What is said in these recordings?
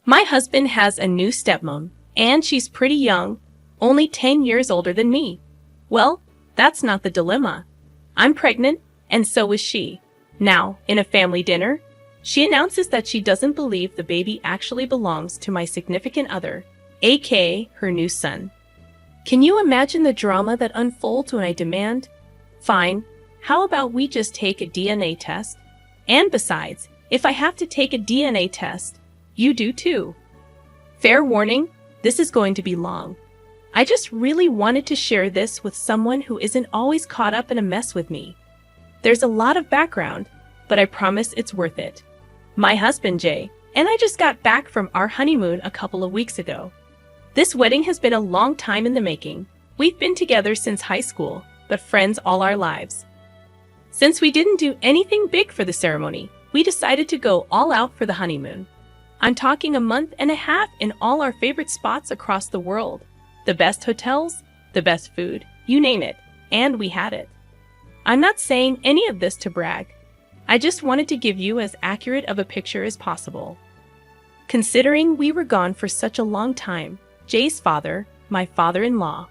My husband has a new stepmom, and she's pretty young, only 10 years older than me. Well, that's not the dilemma. I'm pregnant, and so is she. Now, in a family dinner, she announces that she doesn't believe the baby actually belongs to my significant other, aka her new son. Can you imagine the drama that unfolds when I demand, "Fine, how about we just take a DNA test? And besides, if I have to take a DNA test, you do too." Fair warning, this is going to be long. I just really wanted to share this with someone who isn't always caught up in a mess with me. There's a lot of background, but I promise it's worth it. My husband, Jay, and I just got back from our honeymoon a couple of weeks ago. This wedding has been a long time in the making. We've been together since high school, but friends all our lives. Since we didn't do anything big for the ceremony, we decided to go all out for the honeymoon. I'm talking a month and a half in all our favorite spots across the world. The best hotels, the best food, you name it, and we had it. I'm not saying any of this to brag. I just wanted to give you as accurate of a picture as possible. Considering we were gone for such a long time, Jay's father, my father-in-law,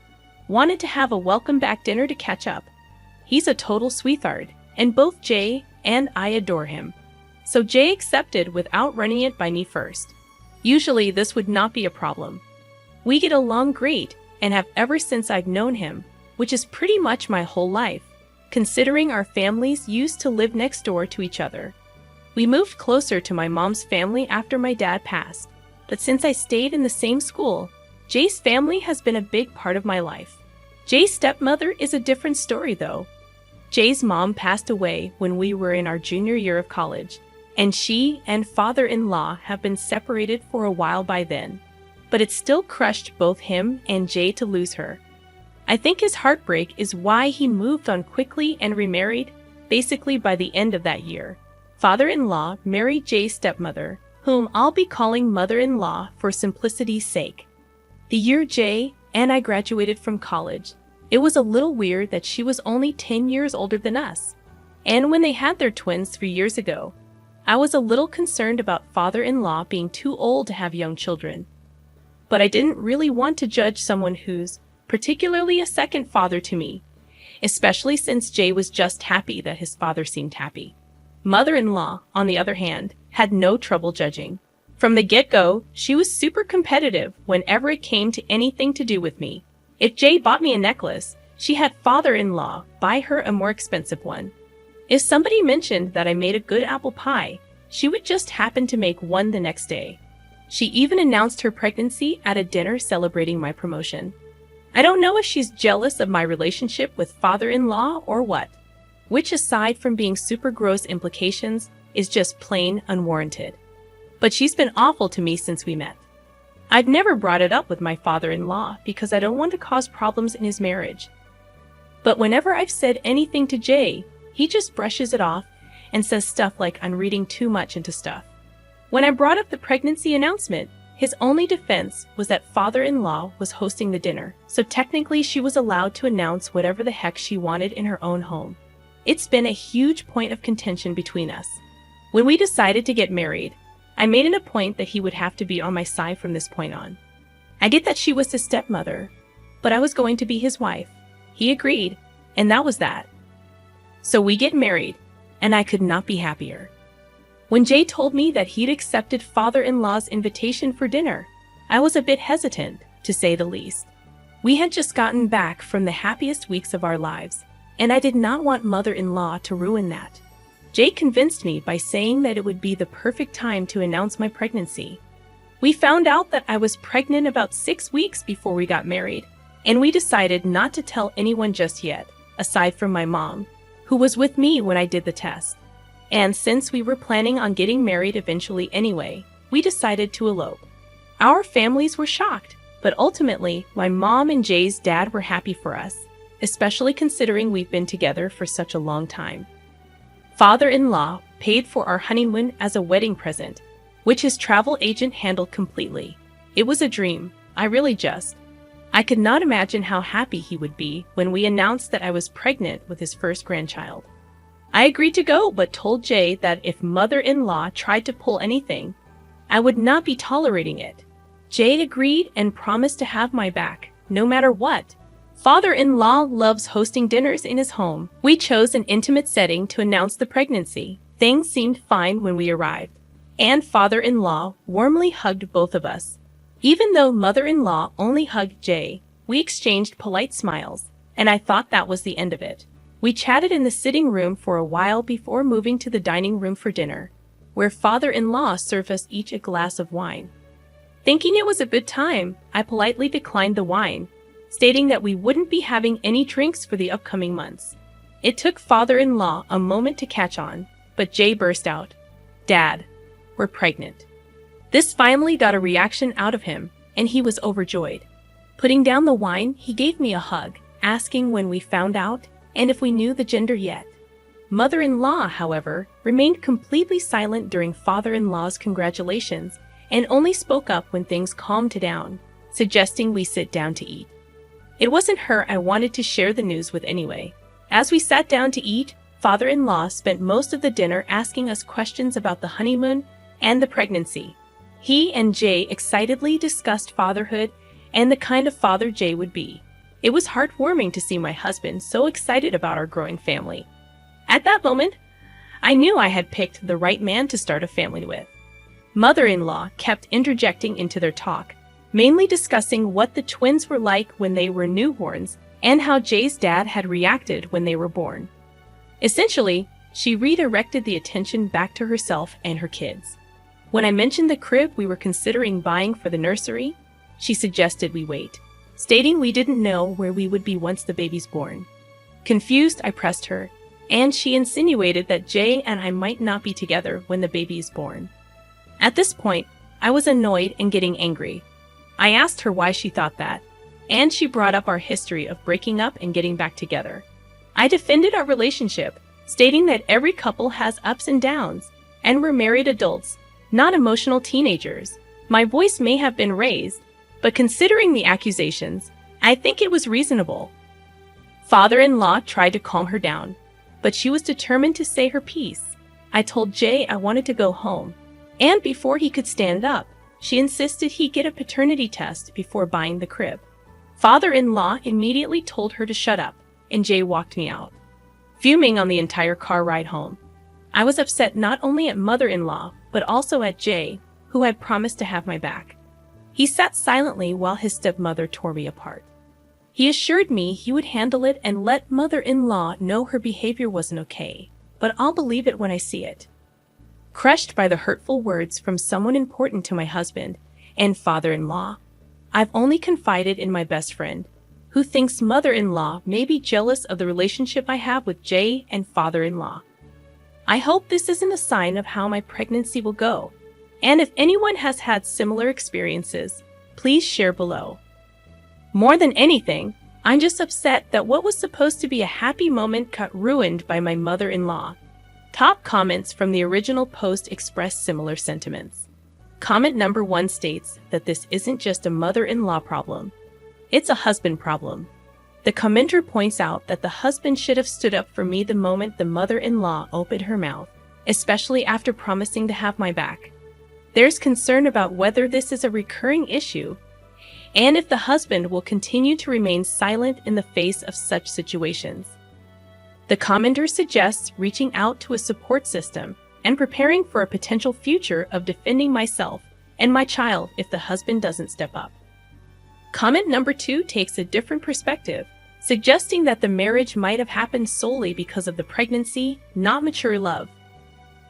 wanted to have a welcome back dinner to catch up. He's a total sweetheart, and both Jay and I adore him. So Jay accepted without running it by me first. Usually this would not be a problem. We get along great and have ever since I've known him, which is pretty much my whole life, considering our families used to live next door to each other. We moved closer to my mom's family after my dad passed, but since I stayed in the same school, Jay's family has been a big part of my life. Jay's stepmother is a different story though. Jay's mom passed away when we were in our junior year of college, and she and father-in-law have been separated for a while by then. But it still crushed both him and Jay to lose her. I think his heartbreak is why he moved on quickly and remarried, basically by the end of that year. Father-in-law married Jay's stepmother, whom I'll be calling mother-in-law for simplicity's sake. The year Jay and I graduated from college, it was a little weird that she was only 10 years older than us. And when they had their twins 3 years ago, I was a little concerned about father-in-law being too old to have young children. But I didn't really want to judge someone who's particularly a second father to me, especially since Jay was just happy that his father seemed happy. Mother-in-law, on the other hand, had no trouble judging. From the get-go, she was super competitive whenever it came to anything to do with me. If Jay bought me a necklace, she had father-in-law buy her a more expensive one. If somebody mentioned that I made a good apple pie, she would just happen to make one the next day. She even announced her pregnancy at a dinner celebrating my promotion. I don't know if she's jealous of my relationship with father-in-law or what, which aside from being super gross implications, is just plain unwarranted. But she's been awful to me since we met. I've never brought it up with my father-in-law because I don't want to cause problems in his marriage. But whenever I've said anything to Jay, he just brushes it off and says stuff like I'm reading too much into stuff. When I brought up the pregnancy announcement, his only defense was that father-in-law was hosting the dinner, so technically she was allowed to announce whatever the heck she wanted in her own home. It's been a huge point of contention between us. When we decided to get married, I made it a point that he would have to be on my side from this point on. I get that she was his stepmother, but I was going to be his wife. He agreed, and that was that. So we get married, and I could not be happier. When Jay told me that he'd accepted father-in-law's invitation for dinner, I was a bit hesitant, to say the least. We had just gotten back from the happiest weeks of our lives, and I did not want mother-in-law to ruin that. Jay convinced me by saying that it would be the perfect time to announce my pregnancy. We found out that I was pregnant about 6 weeks before we got married, and we decided not to tell anyone just yet, aside from my mom, who was with me when I did the test. And since we were planning on getting married eventually anyway, we decided to elope. Our families were shocked, but ultimately, my mom and Jay's dad were happy for us, especially considering we've been together for such a long time. Father-in-law paid for our honeymoon as a wedding present, which his travel agent handled completely. It was a dream, I could not imagine how happy he would be when we announced that I was pregnant with his first grandchild. I agreed to go, but told Jay that if mother-in-law tried to pull anything, I would not be tolerating it. Jay agreed and promised to have my back, no matter what. Father-in-law loves hosting dinners in his home. We chose an intimate setting to announce the pregnancy. Things seemed fine when we arrived, and father-in-law warmly hugged both of us. Even though mother-in-law only hugged Jay, we exchanged polite smiles, and I thought that was the end of it. We chatted in the sitting room for a while before moving to the dining room for dinner, where father-in-law served us each a glass of wine. Thinking it was a good time, I politely declined the wine, stating that we wouldn't be having any drinks for the upcoming months. It took father-in-law a moment to catch on, but Jay burst out, "Dad, we're pregnant." This finally got a reaction out of him, and he was overjoyed. Putting down the wine, he gave me a hug, asking when we found out and if we knew the gender yet. Mother-in-law, however, remained completely silent during father-in-law's congratulations and only spoke up when things calmed down, suggesting we sit down to eat. It wasn't her I wanted to share the news with anyway. As we sat down to eat, father-in-law spent most of the dinner asking us questions about the honeymoon and the pregnancy. He and Jay excitedly discussed fatherhood and the kind of father Jay would be. It was heartwarming to see my husband so excited about our growing family. At that moment, I knew I had picked the right man to start a family with. Mother-in-law kept interjecting into their talk, mainly discussing what the twins were like when they were newborns and how Jay's dad had reacted when they were born. Essentially, she redirected the attention back to herself and her kids. When I mentioned the crib we were considering buying for the nursery, she suggested we wait, stating we didn't know where we would be once the baby's born. Confused, I pressed her, and she insinuated that Jay and I might not be together when the baby is born. At this point, I was annoyed and getting angry. I asked her why she thought that, and she brought up our history of breaking up and getting back together. I defended our relationship, stating that every couple has ups and downs, and we're married adults, not emotional teenagers. My voice may have been raised, but considering the accusations, I think it was reasonable. Father-in-law tried to calm her down, but she was determined to say her piece. I told Jay I wanted to go home, and before he could stand up, she insisted he get a paternity test before buying the crib. Father-in-law immediately told her to shut up, and Jay walked me out, fuming on the entire car ride home. I was upset not only at mother-in-law, but also at Jay, who had promised to have my back. He sat silently while his stepmother tore me apart. He assured me he would handle it and let mother-in-law know her behavior wasn't okay, but I'll believe it when I see it. Crushed by the hurtful words from someone important to my husband and father-in-law, I've only confided in my best friend, who thinks mother-in-law may be jealous of the relationship I have with Jay and father-in-law. I hope this isn't a sign of how my pregnancy will go, and if anyone has had similar experiences, please share below. More than anything, I'm just upset that what was supposed to be a happy moment got ruined by my mother-in-law. Top comments from the original post expressed similar sentiments. Comment number 1 states that this isn't just a mother-in-law problem, it's a husband problem. The commenter points out that the husband should have stood up for me the moment the mother-in-law opened her mouth, especially after promising to have my back. There's concern about whether this is a recurring issue, and if the husband will continue to remain silent in the face of such situations. The commenter suggests reaching out to a support system and preparing for a potential future of defending myself and my child if the husband doesn't step up. Comment number 2 takes a different perspective, suggesting that the marriage might have happened solely because of the pregnancy, not mature love.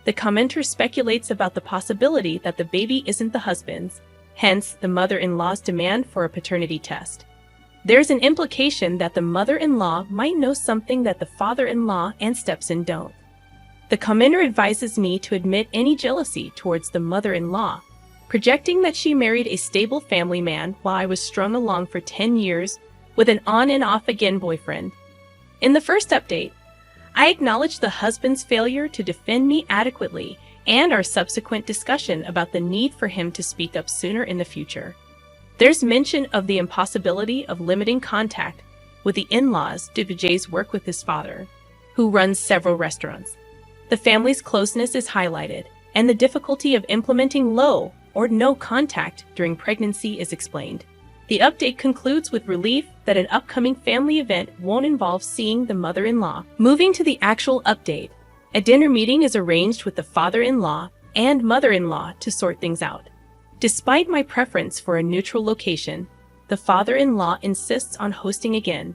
The commenter speculates about the possibility that the baby isn't the husband's, hence the mother-in-law's demand for a paternity test. There's an implication that the mother-in-law might know something that the father-in-law and stepson don't. The commenter advises me to admit any jealousy towards the mother-in-law, projecting that she married a stable family man while I was strung along for 10 years with an on and off again boyfriend. In the first update, I acknowledged the husband's failure to defend me adequately and our subsequent discussion about the need for him to speak up sooner in the future. There's mention of the impossibility of limiting contact with the in-laws due to Jay's work with his father, who runs several restaurants. The family's closeness is highlighted, and the difficulty of implementing low or no contact during pregnancy is explained. The update concludes with relief that an upcoming family event won't involve seeing the mother-in-law. Moving to the actual update, a dinner meeting is arranged with the father-in-law and mother-in-law to sort things out. Despite my preference for a neutral location, the father-in-law insists on hosting again.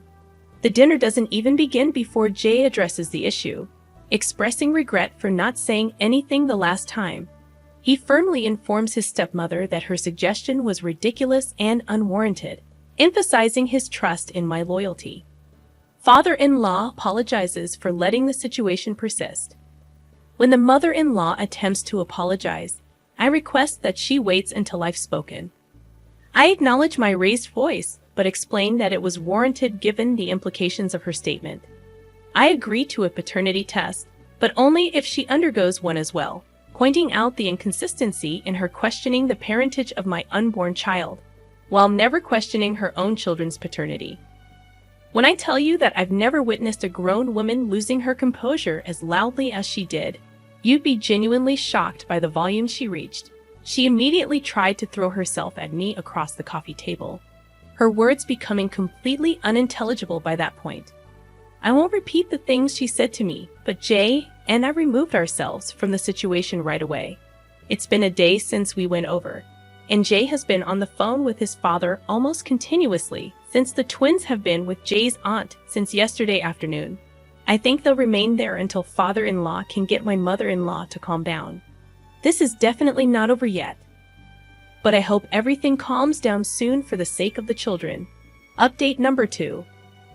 The dinner doesn't even begin before Jay addresses the issue, expressing regret for not saying anything the last time. He firmly informs his stepmother that her suggestion was ridiculous and unwarranted, emphasizing his trust in my loyalty. Father-in-law apologizes for letting the situation persist. When the mother-in-law attempts to apologize, I request that she waits until I've spoken. I acknowledge my raised voice, but explain that it was warranted given the implications of her statement. I agree to a paternity test, but only if she undergoes one as well, pointing out the inconsistency in her questioning the parentage of my unborn child, while never questioning her own children's paternity. When I tell you that I've never witnessed a grown woman losing her composure as loudly as she did, you'd be genuinely shocked by the volume she reached. She immediately tried to throw herself at me across the coffee table, her words becoming completely unintelligible by that point. I won't repeat the things she said to me, but Jay and I removed ourselves from the situation right away. It's been a day since we went over, and Jay has been on the phone with his father almost continuously since the twins have been with Jay's aunt since yesterday afternoon. I think they'll remain there until father-in-law can get my mother-in-law to calm down. This is definitely not over yet, but I hope everything calms down soon for the sake of the children. Update number 2.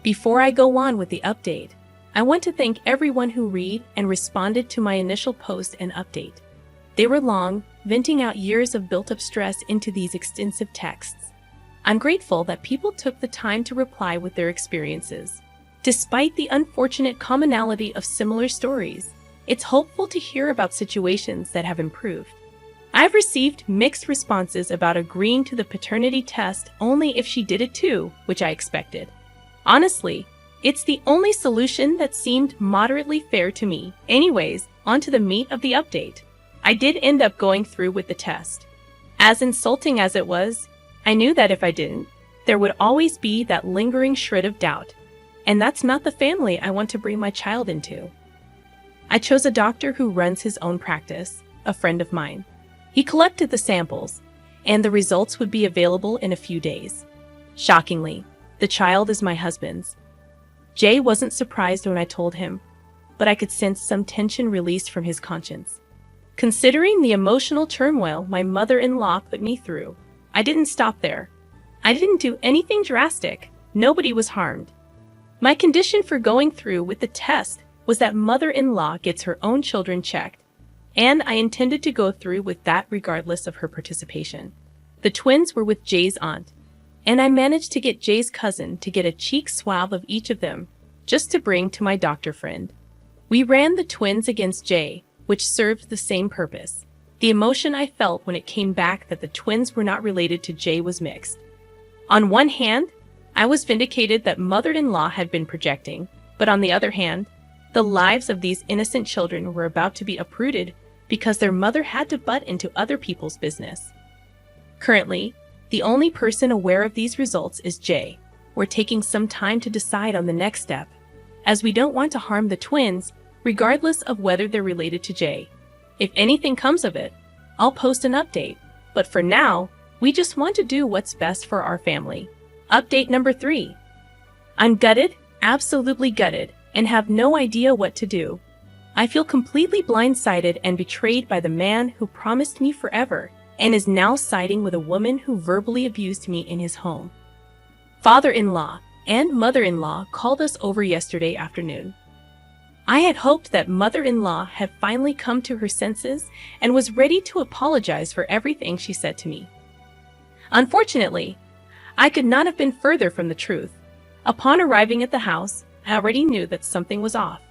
Before I go on with the update, I want to thank everyone who read and responded to my initial post and update. They were long, venting out years of built-up stress into these extensive texts. I'm grateful that people took the time to reply with their experiences. Despite the unfortunate commonality of similar stories, it's hopeful to hear about situations that have improved. I've received mixed responses about agreeing to the paternity test only if she did it too, which I expected. Honestly, it's the only solution that seemed moderately fair to me. Anyways, on to the meat of the update. I did end up going through with the test. As insulting as it was, I knew that if I didn't, there would always be that lingering shred of doubt. And that's not the family I want to bring my child into. I chose a doctor who runs his own practice, a friend of mine. He collected the samples, and the results would be available in a few days. Shockingly, the child is my husband's. Jay wasn't surprised when I told him, but I could sense some tension released from his conscience. Considering the emotional turmoil my mother-in-law put me through, I didn't stop there. I didn't do anything drastic. Nobody was harmed. My condition for going through with the test was that mother-in-law gets her own children checked, and I intended to go through with that regardless of her participation. The twins were with Jay's aunt, and I managed to get Jay's cousin to get a cheek swab of each of them, just to bring to my doctor friend. We ran the twins against Jay, which served the same purpose. The emotion I felt when it came back that the twins were not related to Jay was mixed. On one hand, I was vindicated that mother-in-law had been projecting, but on the other hand, the lives of these innocent children were about to be uprooted because their mother had to butt into other people's business. Currently, the only person aware of these results is Jay. We're taking some time to decide on the next step, as we don't want to harm the twins, regardless of whether they're related to Jay. If anything comes of it, I'll post an update, but for now, we just want to do what's best for our family. Update number 3. I'm gutted, absolutely gutted, and have no idea what to do. I feel completely blindsided and betrayed by the man who promised me forever and is now siding with a woman who verbally abused me in his home. Father-in-law and mother-in-law called us over yesterday afternoon. I had hoped that mother-in-law had finally come to her senses and was ready to apologize for everything she said to me. Unfortunately, I could not have been further from the truth. Upon arriving at the house, I already knew that something was off.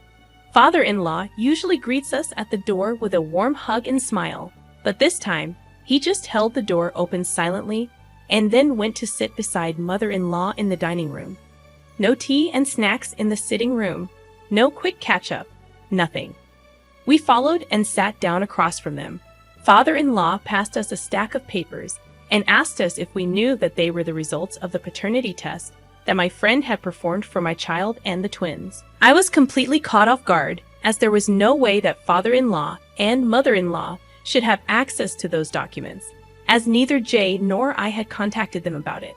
Father-in-law usually greets us at the door with a warm hug and smile, but this time, he just held the door open silently and then went to sit beside mother-in-law in the dining room. No tea and snacks in the sitting room, no quick catch-up, nothing. We followed and sat down across from them. Father-in-law passed us a stack of papers and asked us if we knew that they were the results of the paternity test that my friend had performed for my child and the twins. I was completely caught off guard, as there was no way that father-in-law and mother-in-law should have access to those documents, as neither Jay nor I had contacted them about it.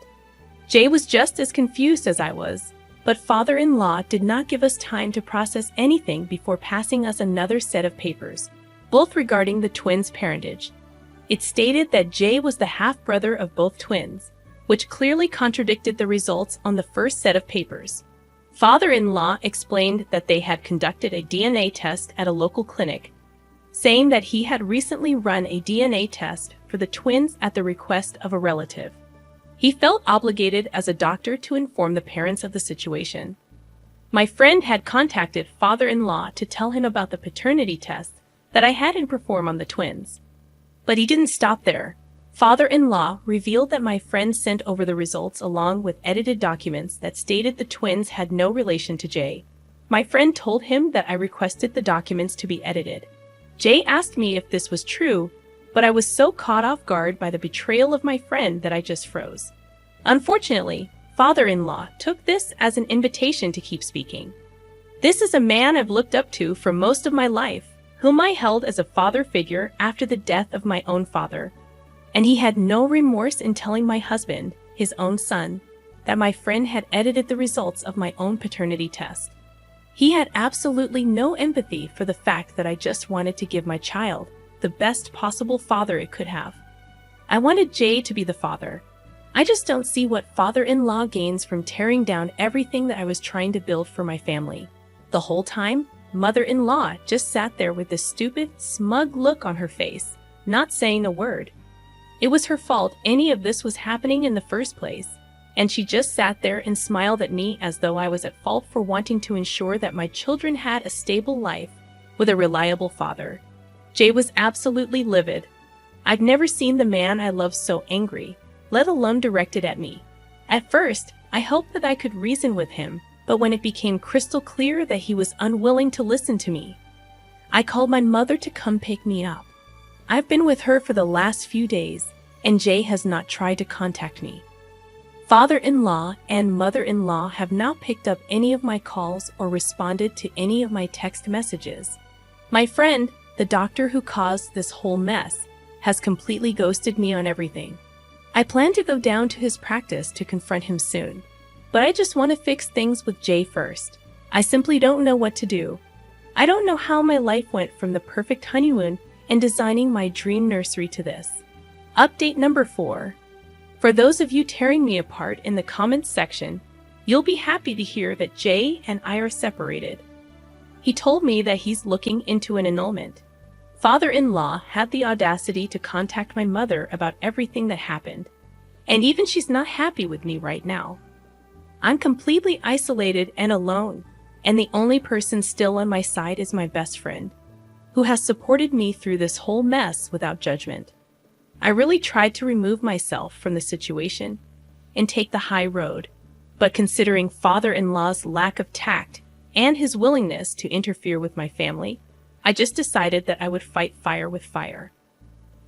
Jay was just as confused as I was, but father-in-law did not give us time to process anything before passing us another set of papers, both regarding the twins' parentage. It stated that Jay was the half-brother of both twins, which clearly contradicted the results on the first set of papers. Father-in-law explained that they had conducted a DNA test at a local clinic, saying that he had recently run a DNA test for the twins at the request of a relative. He felt obligated as a doctor to inform the parents of the situation. My friend had contacted father-in-law to tell him about the paternity test that I had him perform on the twins. But he didn't stop there. Father-in-law revealed that my friend sent over the results along with edited documents that stated the twins had no relation to Jay. My friend told him that I requested the documents to be edited. Jay asked me if this was true, but I was so caught off guard by the betrayal of my friend that I just froze. Unfortunately, father-in-law took this as an invitation to keep speaking. This is a man I've looked up to for most of my life, whom I held as a father figure after the death of my own father. And he had no remorse in telling my husband, his own son, that my friend had edited the results of my own paternity test. He had absolutely no empathy for the fact that I just wanted to give my child the best possible father it could have. I wanted Jay to be the father. I just don't see what father-in-law gains from tearing down everything that I was trying to build for my family. The whole time, mother-in-law just sat there with this stupid, smug look on her face, not saying a word. It was her fault any of this was happening in the first place, and she just sat there and smiled at me as though I was at fault for wanting to ensure that my children had a stable life with a reliable father. Jay was absolutely livid. I've never seen the man I love so angry, let alone directed at me. At first, I hoped that I could reason with him, but when it became crystal clear that he was unwilling to listen to me, I called my mother to come pick me up. I've been with her for the last few days, and Jay has not tried to contact me. Father-in-law and mother-in-law have not picked up any of my calls or responded to any of my text messages. My friend, the doctor who caused this whole mess, has completely ghosted me on everything. I plan to go down to his practice to confront him soon, but I just want to fix things with Jay first. I simply don't know what to do. I don't know how my life went from the perfect honeymoon and designing my dream nursery to this. Update number 4. For those of you tearing me apart in the comments section, you'll be happy to hear that Jay and I are separated. He told me that he's looking into an annulment. Father-in-law had the audacity to contact my mother about everything that happened, and even she's not happy with me right now. I'm completely isolated and alone, and the only person still on my side is my best friend, who has supported me through this whole mess without judgment. I really tried to remove myself from the situation and take the high road, but considering father-in-law's lack of tact and his willingness to interfere with my family, I just decided that I would fight fire with fire.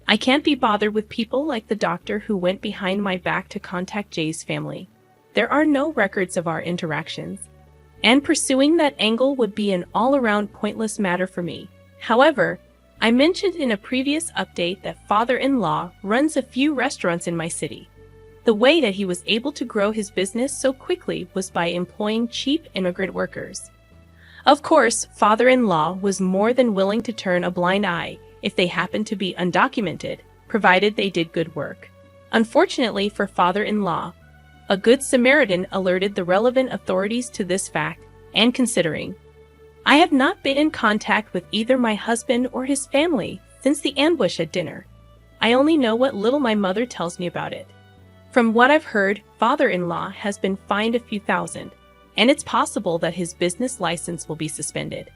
I can't be bothered with people like the doctor who went behind my back to contact Jay's family. There are no records of our interactions, and pursuing that angle would be an all-around pointless matter for me. However, I mentioned in a previous update that father-in-law runs a few restaurants in my city. The way that he was able to grow his business so quickly was by employing cheap immigrant workers. Of course, father-in-law was more than willing to turn a blind eye if they happened to be undocumented, provided they did good work. Unfortunately for father-in-law, a good Samaritan alerted the relevant authorities to this fact, and considering I have not been in contact with either my husband or his family since the ambush at dinner. I only know what little my mother tells me about it. From what I've heard, father-in-law has been fined a few thousand, and it's possible that his business license will be suspended.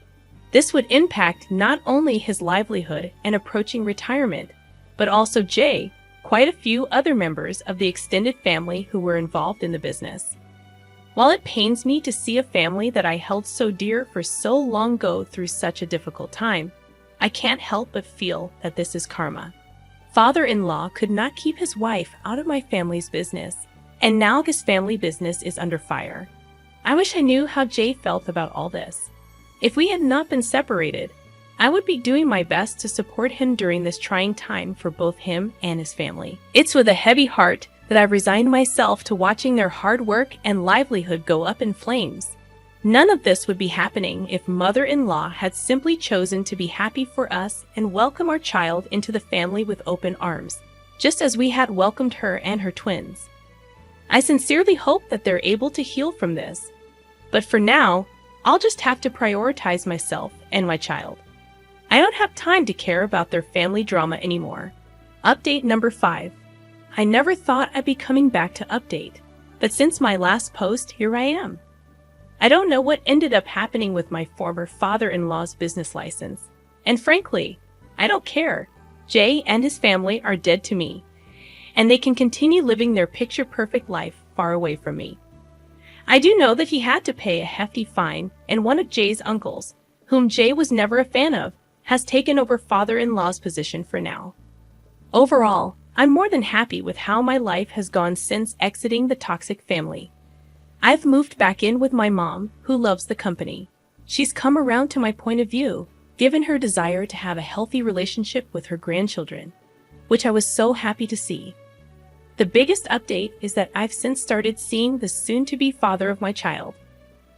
This would impact not only his livelihood and approaching retirement, but also Jay, quite a few other members of the extended family who were involved in the business. While it pains me to see a family that I held so dear for so long go through such a difficult time, I can't help but feel that this is karma. Father-in-law could not keep his wife out of my family's business, and now his family business is under fire. I wish I knew how Jay felt about all this. If we had not been separated, I would be doing my best to support him during this trying time for both him and his family. It's with a heavy heart that I've resigned myself to watching their hard work and livelihood go up in flames. None of this would be happening if mother-in-law had simply chosen to be happy for us and welcome our child into the family with open arms, just as we had welcomed her and her twins. I sincerely hope that they're able to heal from this. But for now, I'll just have to prioritize myself and my child. I don't have time to care about their family drama anymore. Update number 5. I never thought I'd be coming back to update, but since my last post, here I am. I don't know what ended up happening with my former father-in-law's business license, and frankly, I don't care. Jay and his family are dead to me, and they can continue living their picture-perfect life far away from me. I do know that he had to pay a hefty fine, and one of Jay's uncles, whom Jay was never a fan of, has taken over father-in-law's position for now. Overall, I'm more than happy with how my life has gone since exiting the toxic family. I've moved back in with my mom, who loves the company. She's come around to my point of view, given her desire to have a healthy relationship with her grandchildren, which I was so happy to see. The biggest update is that I've since started seeing the soon-to-be father of my child.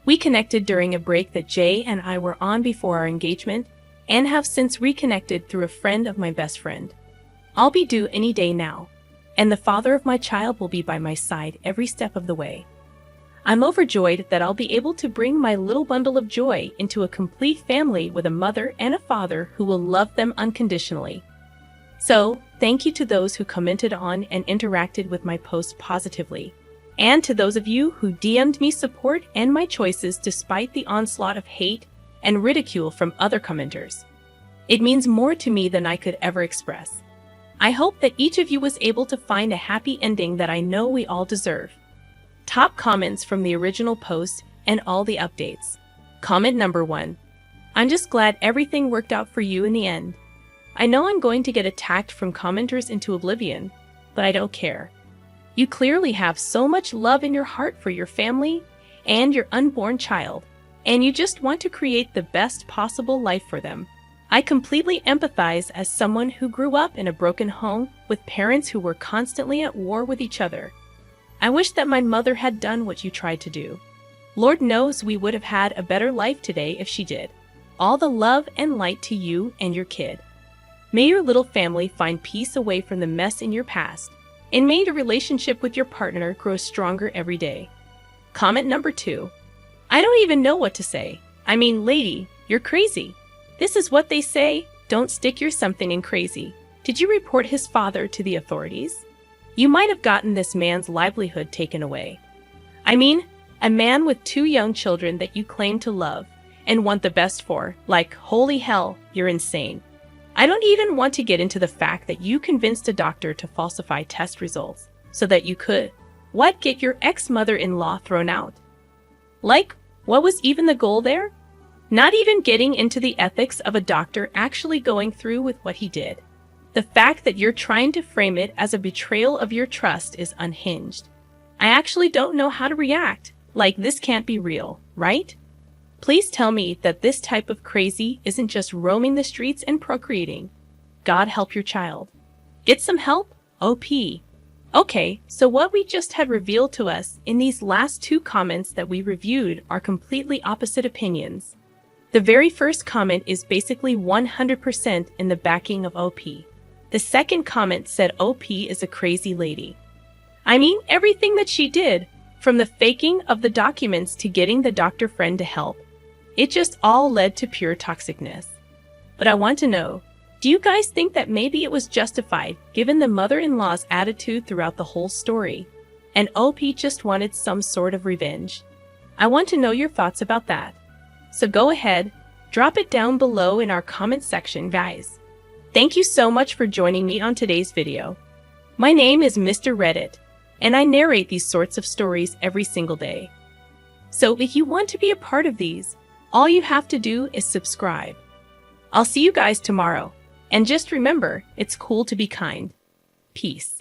We connected during a break that Jay and I were on before our engagement, and have since reconnected through a friend of my best friend. I'll be due any day now, and the father of my child will be by my side every step of the way. I'm overjoyed that I'll be able to bring my little bundle of joy into a complete family with a mother and a father who will love them unconditionally. So, thank you to those who commented on and interacted with my post positively, and to those of you who DM'd me support and my choices despite the onslaught of hate and ridicule from other commenters. It means more to me than I could ever express. I hope that each of you was able to find a happy ending that I know we all deserve. Top comments from the original post and all the updates. Comment number 1. I'm just glad everything worked out for you in the end. I know I'm going to get attacked from commenters into oblivion, but I don't care. You clearly have so much love in your heart for your family and your unborn child, and you just want to create the best possible life for them. I completely empathize as someone who grew up in a broken home with parents who were constantly at war with each other. I wish that my mother had done what you tried to do. Lord knows we would have had a better life today if she did. All the love and light to you and your kid. May your little family find peace away from the mess in your past, and may your relationship with your partner grow stronger every day. Comment number 2. I don't even know what to say. I mean, lady, you're crazy. This is what they say, don't stick your something in crazy. Did you report his father to the authorities? You might have gotten this man's livelihood taken away. I mean, a man with 2 young children that you claim to love and want the best for, like, holy hell, you're insane. I don't even want to get into the fact that you convinced a doctor to falsify test results so that you could, get your ex-mother-in-law thrown out. Like, what was even the goal there? Not even getting into the ethics of a doctor actually going through with what he did. The fact that you're trying to frame it as a betrayal of your trust is unhinged. I actually don't know how to react. Like, this can't be real, right? Please tell me that this type of crazy isn't just roaming the streets and procreating. God help your child. Get some help? OP. Okay, so what we just had revealed to us in these last 2 comments that we reviewed are completely opposite opinions. The very first comment is basically 100% in the backing of OP. The second comment said OP is a crazy lady. I mean, everything that she did, from the faking of the documents to getting the doctor friend to help, it just all led to pure toxicness. But I want to know, do you guys think that maybe it was justified given the mother-in-law's attitude throughout the whole story, and OP just wanted some sort of revenge? I want to know your thoughts about that. So go ahead, drop it down below in our comment section, guys. Thank you so much for joining me on today's video. My name is Mr. Reddit, and I narrate these sorts of stories every single day. So if you want to be a part of these, all you have to do is subscribe. I'll see you guys tomorrow. And just remember, it's cool to be kind. Peace.